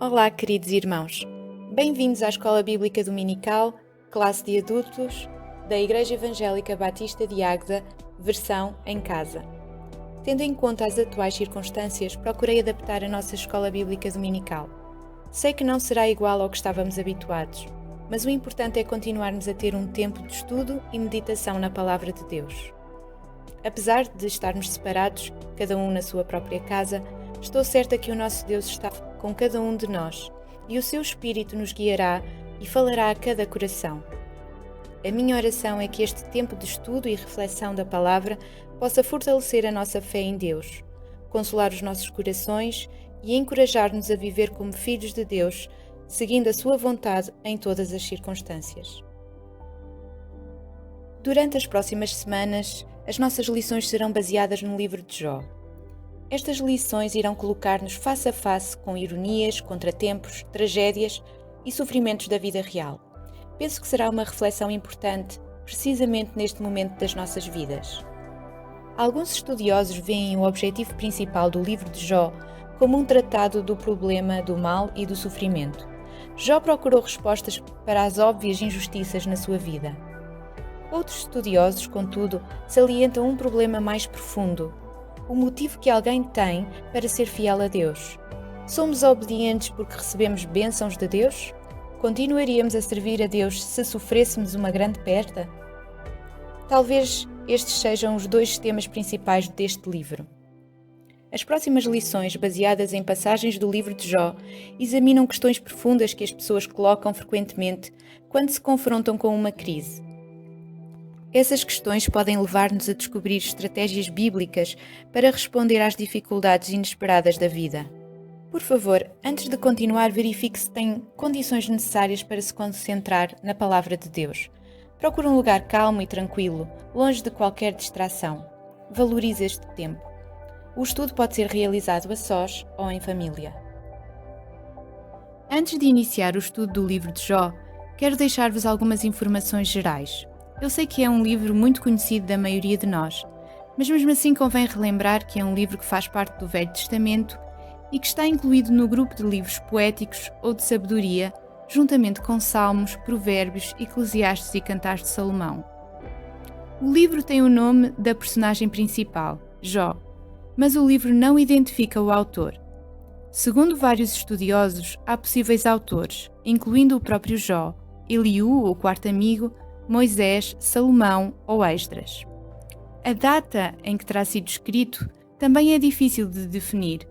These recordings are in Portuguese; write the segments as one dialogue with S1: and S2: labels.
S1: Olá, queridos irmãos. Bem-vindos à Escola Bíblica Dominical, classe de adultos, da Igreja Evangélica Batista de Águeda, versão em casa. Tendo em conta as atuais circunstâncias, procurei adaptar a nossa Escola Bíblica Dominical. Sei que não será igual ao que estávamos habituados, mas o importante é continuarmos a ter um tempo de estudo e meditação na Palavra de Deus. Apesar de estarmos separados, cada um na sua própria casa, estou certa que o nosso Deus está com cada um de nós e o seu Espírito nos guiará e falará a cada coração. A minha oração é que este tempo de estudo e reflexão da Palavra possa fortalecer a nossa fé em Deus, consolar os nossos corações e encorajar-nos a viver como filhos de Deus, seguindo a sua vontade em todas as circunstâncias. Durante as próximas semanas, as nossas lições serão baseadas no livro de Jó. Estas lições irão colocar-nos face a face com ironias, contratempos, tragédias e sofrimentos da vida real. Penso que será uma reflexão importante, precisamente neste momento das nossas vidas. Alguns estudiosos veem o objetivo principal do livro de Jó como um tratado do problema do mal e do sofrimento. Jó procurou respostas para as óbvias injustiças na sua vida. Outros estudiosos, contudo, salientam um problema mais profundo: o motivo que alguém tem para ser fiel a Deus. Somos obedientes porque recebemos bênçãos de Deus? Continuaríamos a servir a Deus se sofrêssemos uma grande perda? Talvez estes sejam os dois temas principais deste livro. As próximas lições, baseadas em passagens do livro de Jó, examinam questões profundas que as pessoas colocam frequentemente quando se confrontam com uma crise. Essas questões podem levar-nos a descobrir estratégias bíblicas para responder às dificuldades inesperadas da vida. Por favor, antes de continuar, verifique se tem condições necessárias para se concentrar na Palavra de Deus. Procure um lugar calmo e tranquilo, longe de qualquer distração. Valorize este tempo. O estudo pode ser realizado a sós ou em família. Antes de iniciar o estudo do livro de Jó, quero deixar-vos algumas informações gerais. Eu sei que é um livro muito conhecido da maioria de nós, mas mesmo assim convém relembrar que é um livro que faz parte do Velho Testamento e que está incluído no grupo de livros poéticos ou de sabedoria, juntamente com Salmos, Provérbios, Eclesiastes e Cantares de Salomão. O livro tem o nome da personagem principal, Jó, mas o livro não identifica o autor. Segundo vários estudiosos, há possíveis autores, incluindo o próprio Jó, Eliú, o quarto amigo, Moisés, Salomão ou Esdras. A data em que terá sido escrito também é difícil de definir.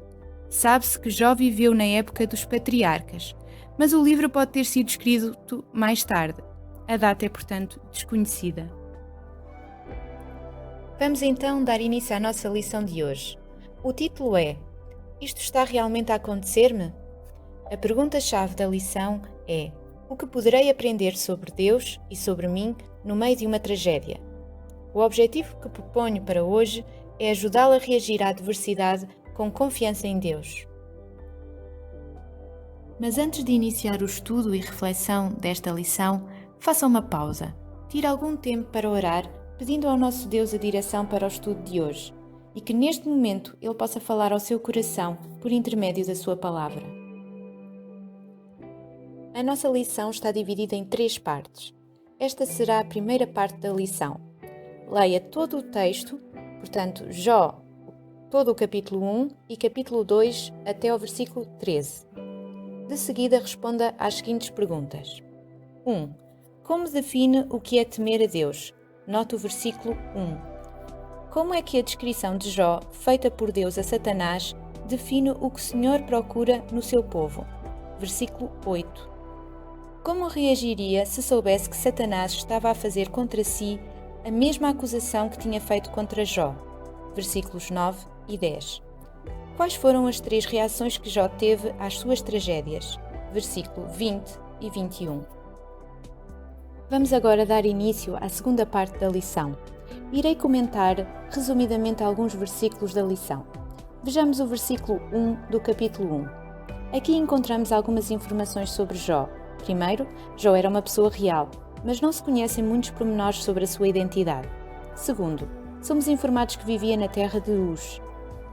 S1: Sabe-se que Jó viveu na época dos patriarcas, mas o livro pode ter sido escrito mais tarde. A data é, portanto, desconhecida. Vamos então dar início à nossa lição de hoje. O título é: Isto está realmente a acontecer-me? A pergunta-chave da lição é: o que poderei aprender sobre Deus e sobre mim no meio de uma tragédia? O objetivo que proponho para hoje é ajudá-la a reagir à adversidade com confiança em Deus. Mas antes de iniciar o estudo e reflexão desta lição, faça uma pausa. Tire algum tempo para orar, pedindo ao nosso Deus a direção para o estudo de hoje e que neste momento Ele possa falar ao seu coração por intermédio da sua palavra. A nossa lição está dividida em 3 partes. Esta será a primeira parte da lição. Leia todo o texto, portanto, Jó, todo o capítulo 1 e capítulo 2 até ao versículo 13. De seguida, responda às seguintes perguntas. 1. Como define o que é temer a Deus? Note o versículo 1. Como é que a descrição de Jó, feita por Deus a Satanás, define o que o Senhor procura no seu povo? Versículo 8. Como reagiria se soubesse que Satanás estava a fazer contra si a mesma acusação que tinha feito contra Jó? Versículos 9 e 10. Quais foram as 3 reações que Jó teve às suas tragédias? Versículo 20 e 21. Vamos agora dar início à segunda parte da lição. Irei comentar resumidamente alguns versículos da lição. Vejamos o versículo 1 do capítulo 1. Aqui encontramos algumas informações sobre Jó. Primeiro, Jó era uma pessoa real, mas não se conhecem muitos pormenores sobre a sua identidade. Segundo, somos informados que vivia na terra de Uz.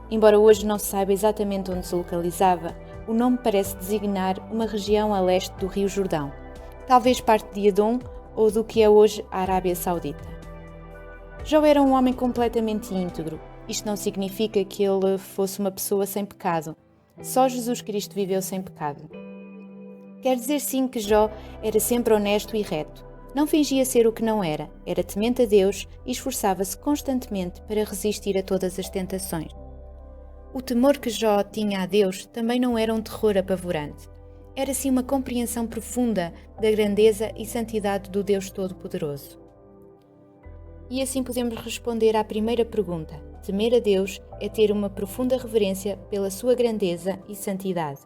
S1: Embora hoje não se saiba exatamente onde se localizava, o nome parece designar uma região a leste do Rio Jordão, talvez parte de Edom ou do que é hoje a Arábia Saudita. Jó era um homem completamente íntegro. Isto não significa que ele fosse uma pessoa sem pecado. Só Jesus Cristo viveu sem pecado. Quer dizer sim que Jó era sempre honesto e reto. Não fingia ser o que não era temente a Deus e esforçava-se constantemente para resistir a todas as tentações. O temor que Jó tinha a Deus também não era um terror apavorante. Era sim uma compreensão profunda da grandeza e santidade do Deus Todo-Poderoso. E assim podemos responder à primeira pergunta. Temer a Deus é ter uma profunda reverência pela sua grandeza e santidade.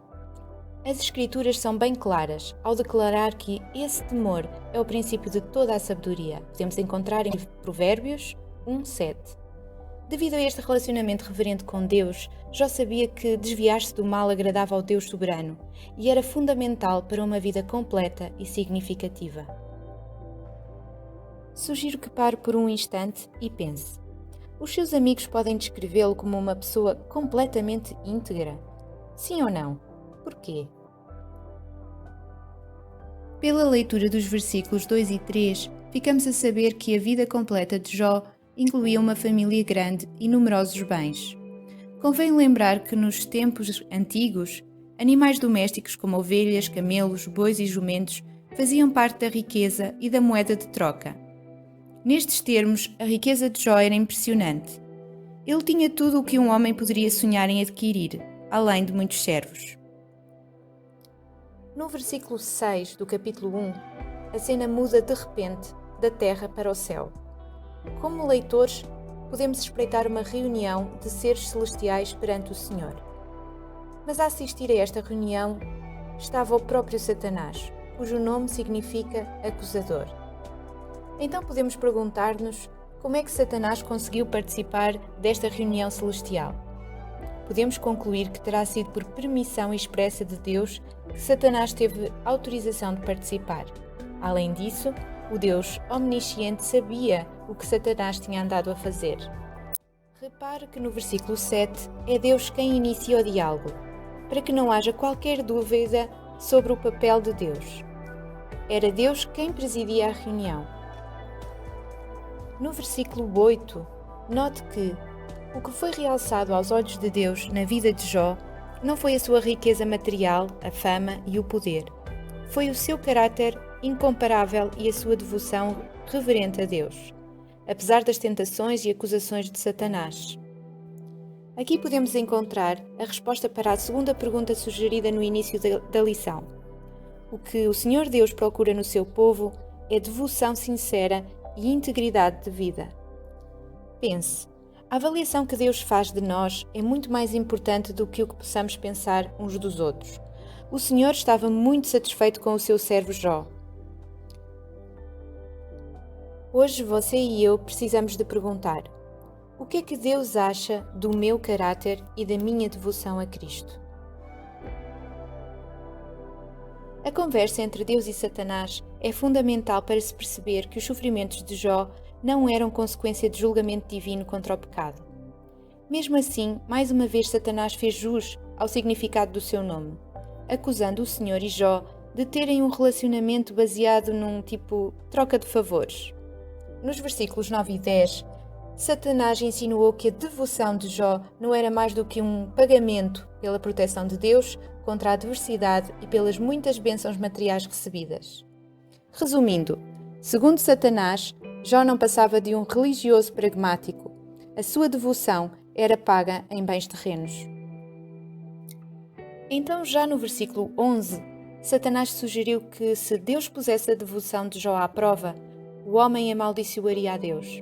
S1: As Escrituras são bem claras ao declarar que esse temor é o princípio de toda a sabedoria. Podemos encontrar em Provérbios 1:7. Devido a este relacionamento reverente com Deus, Jó sabia que desviar-se do mal agradava ao Deus soberano e era fundamental para uma vida completa e significativa. Sugiro que pare por um instante e pense. Os seus amigos podem descrevê-lo como uma pessoa completamente íntegra? Sim ou não? Porquê? Pela leitura dos versículos 2 e 3, ficamos a saber que a vida completa de Jó incluía uma família grande e numerosos bens. Convém lembrar que nos tempos antigos, animais domésticos como ovelhas, camelos, bois e jumentos faziam parte da riqueza e da moeda de troca. Nestes termos, a riqueza de Jó era impressionante. Ele tinha tudo o que um homem poderia sonhar em adquirir, além de muitos servos. No versículo 6 do capítulo 1, a cena muda de repente da terra para o céu. Como leitores, podemos espreitar uma reunião de seres celestiais perante o Senhor. Mas a assistir a esta reunião estava o próprio Satanás, cujo nome significa acusador. Então podemos perguntar-nos como é que Satanás conseguiu participar desta reunião celestial. Podemos concluir que terá sido por permissão expressa de Deus que Satanás teve autorização de participar. Além disso, o Deus omnisciente sabia o que Satanás tinha andado a fazer. Repare que no versículo 7 é Deus quem inicia o diálogo, para que não haja qualquer dúvida sobre o papel de Deus. Era Deus quem presidia a reunião. No versículo 8, note que o que foi realçado aos olhos de Deus na vida de Jó não foi a sua riqueza material, a fama e o poder. Foi o seu caráter incomparável e a sua devoção reverente a Deus, apesar das tentações e acusações de Satanás. Aqui podemos encontrar a resposta para a segunda pergunta sugerida no início da lição. O que o Senhor Deus procura no seu povo é devoção sincera e integridade de vida. Pense. A avaliação que Deus faz de nós é muito mais importante do que o que possamos pensar uns dos outros. O Senhor estava muito satisfeito com o seu servo Jó. Hoje você e eu precisamos de perguntar: o que é que Deus acha do meu caráter e da minha devoção a Cristo? A conversa entre Deus e Satanás é fundamental para se perceber que os sofrimentos de Jó não eram consequência de julgamento divino contra o pecado. Mesmo assim, mais uma vez Satanás fez jus ao significado do seu nome, acusando o Senhor e Jó de terem um relacionamento baseado num tipo troca de favores. Nos versículos 9 e 10, Satanás insinuou que a devoção de Jó não era mais do que um pagamento pela proteção de Deus contra a adversidade e pelas muitas bênçãos materiais recebidas. Resumindo, segundo Satanás, Jó não passava de um religioso pragmático. A sua devoção era paga em bens terrenos. Então, já no versículo 11, Satanás sugeriu que se Deus pusesse a devoção de Jó à prova, o homem amaldiçoaria a Deus.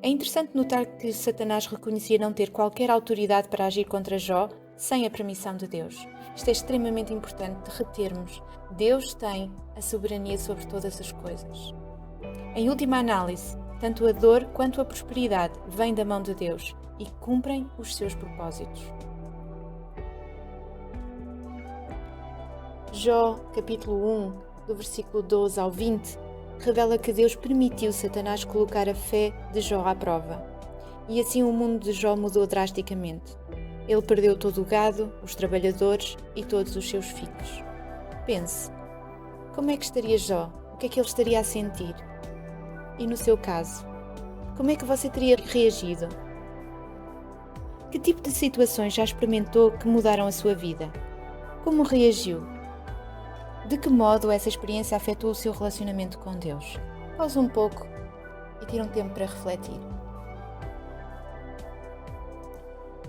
S1: É interessante notar que Satanás reconhecia não ter qualquer autoridade para agir contra Jó sem a permissão de Deus. Isto é extremamente importante de retermos. Deus tem a soberania sobre todas as coisas. Em última análise, tanto a dor quanto a prosperidade vêm da mão de Deus e cumprem os seus propósitos. Jó, capítulo 1, do versículo 12 ao 20, revela que Deus permitiu Satanás colocar a fé de Jó à prova. E assim o mundo de Jó mudou drasticamente. Ele perdeu todo o gado, os trabalhadores e todos os seus filhos. Pense, como é que estaria Jó? O que é que ele estaria a sentir? E no seu caso, como é que você teria reagido? Que tipo de situações já experimentou que mudaram a sua vida? Como reagiu? De que modo essa experiência afetou o seu relacionamento com Deus? Pause um pouco e tire um tempo para refletir.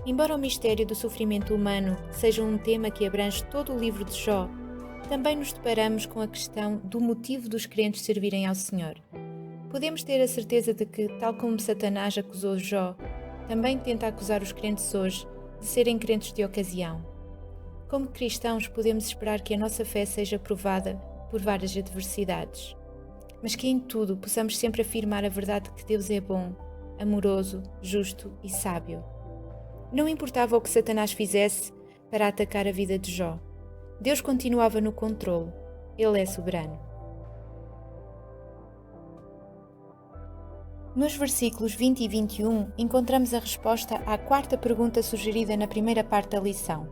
S1: Embora o mistério do sofrimento humano seja um tema que abrange todo o livro de Jó, também nos deparamos com a questão do motivo dos crentes servirem ao Senhor. Podemos ter a certeza de que, tal como Satanás acusou Jó, também tenta acusar os crentes hoje de serem crentes de ocasião. Como cristãos, podemos esperar que a nossa fé seja provada por várias adversidades, mas que em tudo possamos sempre afirmar a verdade que Deus é bom, amoroso, justo e sábio. Não importava o que Satanás fizesse para atacar a vida de Jó. Deus continuava no controle. Ele é soberano. Nos versículos 20 e 21, encontramos a resposta à quarta pergunta sugerida na primeira parte da lição.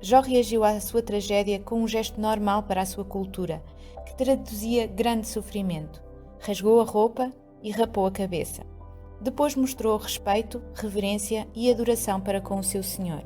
S1: Jó reagiu à sua tragédia com um gesto normal para a sua cultura, que traduzia grande sofrimento. Rasgou a roupa e rapou a cabeça. Depois mostrou respeito, reverência e adoração para com o seu Senhor.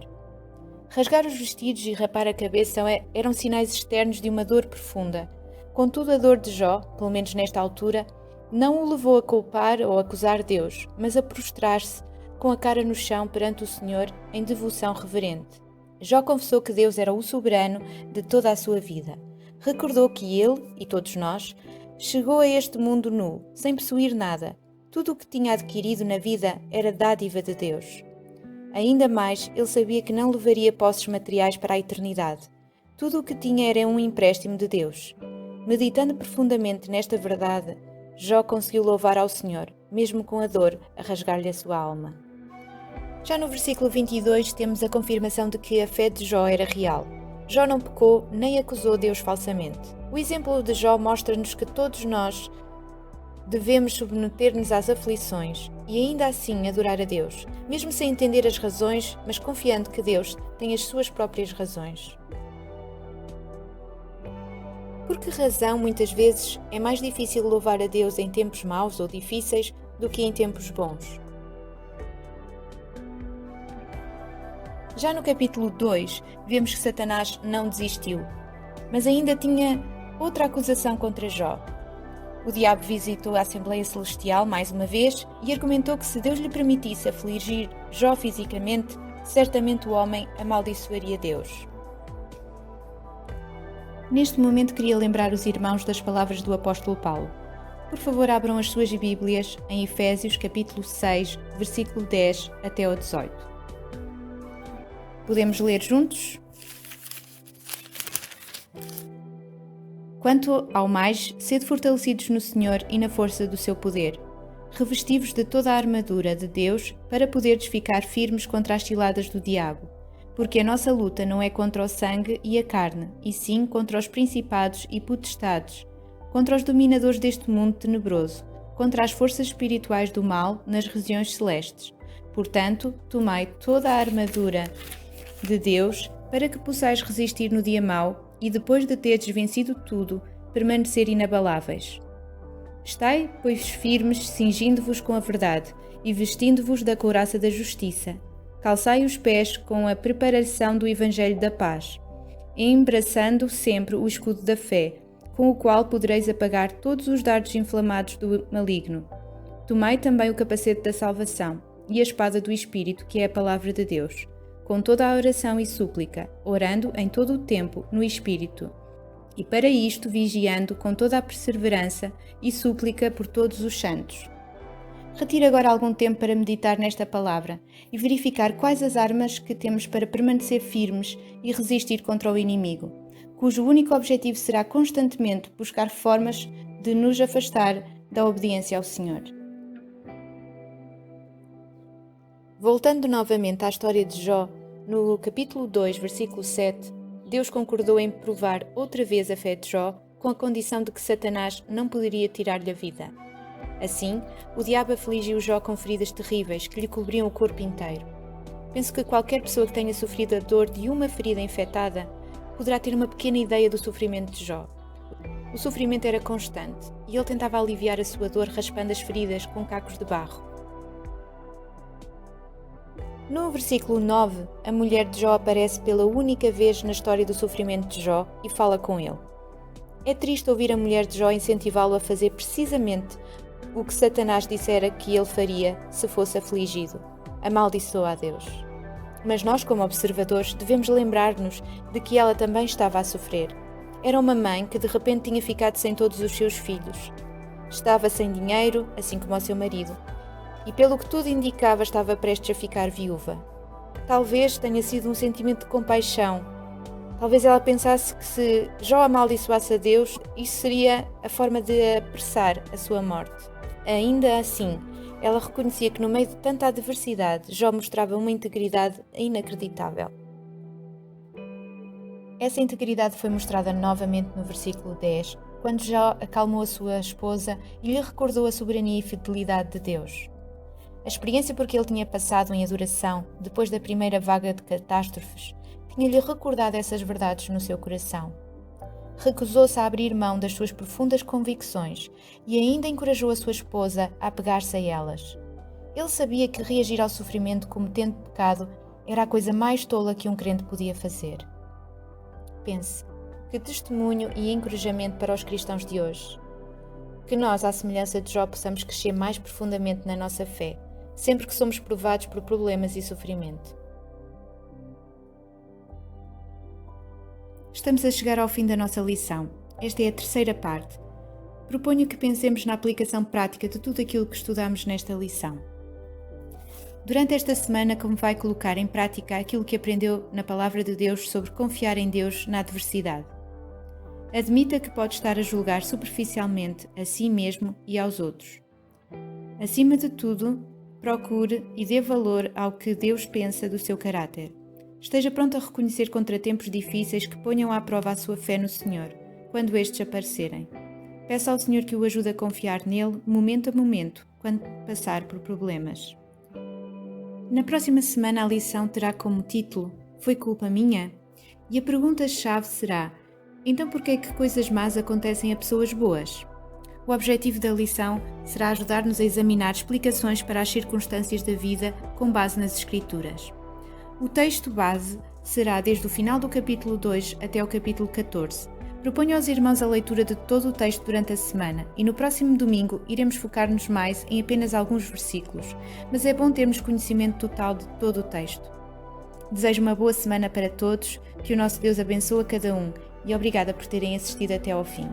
S1: Rasgar os vestidos e rapar a cabeça eram sinais externos de uma dor profunda. Contudo, a dor de Jó, pelo menos nesta altura, não o levou a culpar ou acusar Deus, mas a prostrar-se com a cara no chão perante o Senhor em devoção reverente. Jó confessou que Deus era o soberano de toda a sua vida. Recordou que ele, e todos nós, chegou a este mundo nu, sem possuir nada. Tudo o que tinha adquirido na vida era dádiva de Deus. Ainda mais, ele sabia que não levaria posses materiais para a eternidade. Tudo o que tinha era um empréstimo de Deus. Meditando profundamente nesta verdade, Jó conseguiu louvar ao Senhor, mesmo com a dor a rasgar-lhe a sua alma. Já no versículo 22 temos a confirmação de que a fé de Jó era real. Jó não pecou nem acusou Deus falsamente. O exemplo de Jó mostra-nos que todos nós devemos submeter-nos às aflições e ainda assim adorar a Deus, mesmo sem entender as razões, mas confiando que Deus tem as suas próprias razões. Por que razão muitas vezes é mais difícil louvar a Deus em tempos maus ou difíceis do que em tempos bons? Já no capítulo 2, vemos que Satanás não desistiu, mas ainda tinha outra acusação contra Jó. O diabo visitou a Assembleia Celestial mais uma vez e argumentou que se Deus lhe permitisse afligir Jó fisicamente, certamente o homem amaldiçoaria Deus. Neste momento queria lembrar os irmãos das palavras do apóstolo Paulo. Por favor, abram as suas Bíblias em Efésios capítulo 6, versículo 10 até ao 18. Podemos ler juntos? Quanto ao mais, sede fortalecidos no Senhor e na força do seu poder. Revesti-vos de toda a armadura de Deus para poderdes ficar firmes contra as ciladas do diabo. Porque a nossa luta não é contra o sangue e a carne, e sim contra os principados e potestades, contra os dominadores deste mundo tenebroso, contra as forças espirituais do mal nas regiões celestes. Portanto, tomai toda a armadura de Deus para que possais resistir no dia mau e depois de teres vencido tudo, permanecer inabaláveis. Estai, pois, firmes, cingindo-vos com a verdade e vestindo-vos da couraça da justiça. Calçai os pés com a preparação do Evangelho da paz, embraçando sempre o escudo da fé, com o qual podereis apagar todos os dardos inflamados do maligno. Tomai também o capacete da salvação e a espada do Espírito, que é a palavra de Deus, com toda a oração e súplica, orando em todo o tempo no Espírito, e para isto vigiando com toda a perseverança e súplica por todos os santos. Retire agora algum tempo para meditar nesta palavra e verificar quais as armas que temos para permanecer firmes e resistir contra o inimigo, cujo único objetivo será constantemente buscar formas de nos afastar da obediência ao Senhor. Voltando novamente à história de Jó, no capítulo 2, versículo 7, Deus concordou em provar outra vez a fé de Jó com a condição de que Satanás não poderia tirar-lhe a vida. Assim, o diabo afligiu Jó com feridas terríveis que lhe cobriam o corpo inteiro. Penso que qualquer pessoa que tenha sofrido a dor de uma ferida infectada poderá ter uma pequena ideia do sofrimento de Jó. O sofrimento era constante e ele tentava aliviar a sua dor raspando as feridas com cacos de barro. No versículo 9, a mulher de Jó aparece pela única vez na história do sofrimento de Jó e fala com ele. É triste ouvir a mulher de Jó incentivá-lo a fazer precisamente o que Satanás dissera que ele faria se fosse afligido: amaldiçoa a Deus. Mas nós, como observadores, devemos lembrar-nos de que ela também estava a sofrer. Era uma mãe que de repente tinha ficado sem todos os seus filhos. Estava sem dinheiro, assim como o seu marido, e pelo que tudo indicava estava prestes a ficar viúva. Talvez tenha sido um sentimento de compaixão. Talvez ela pensasse que se Jó amaldiçoasse a Deus, isso seria a forma de apressar a sua morte. Ainda assim, ela reconhecia que no meio de tanta adversidade, Jó mostrava uma integridade inacreditável. Essa integridade foi mostrada novamente no versículo 10, quando Jó acalmou a sua esposa e lhe recordou a soberania e fidelidade de Deus. A experiência por que ele tinha passado em adoração, depois da primeira vaga de catástrofes, tinha-lhe recordado essas verdades no seu coração. Recusou-se a abrir mão das suas profundas convicções e ainda encorajou a sua esposa a apegar-se a elas. Ele sabia que reagir ao sofrimento cometendo pecado era a coisa mais tola que um crente podia fazer. Pense, que testemunho e encorajamento para os cristãos de hoje. Que nós, à semelhança de Jó, possamos crescer mais profundamente na nossa fé, sempre que somos provados por problemas e sofrimento. Estamos a chegar ao fim da nossa lição. Esta é a terceira parte. Proponho que pensemos na aplicação prática de tudo aquilo que estudamos nesta lição. Durante esta semana, como vai colocar em prática aquilo que aprendeu na Palavra de Deus sobre confiar em Deus na adversidade? Admita que pode estar a julgar superficialmente a si mesmo e aos outros. Acima de tudo, procure e dê valor ao que Deus pensa do seu caráter. Esteja pronto a reconhecer contratempos difíceis que ponham à prova a sua fé no Senhor, quando estes aparecerem. Peça ao Senhor que o ajude a confiar nele, momento a momento, quando passar por problemas. Na próxima semana a lição terá como título Foi culpa minha? E a pergunta-chave será: então por que é que coisas más acontecem a pessoas boas? O objetivo da lição será ajudar-nos a examinar explicações para as circunstâncias da vida com base nas Escrituras. O texto base será desde o final do capítulo 2 até o capítulo 14. Proponho aos irmãos a leitura de todo o texto durante a semana e no próximo domingo iremos focar-nos mais em apenas alguns versículos, mas é bom termos conhecimento total de todo o texto. Desejo uma boa semana para todos, que o nosso Deus abençoe a cada um e obrigada por terem assistido até ao fim.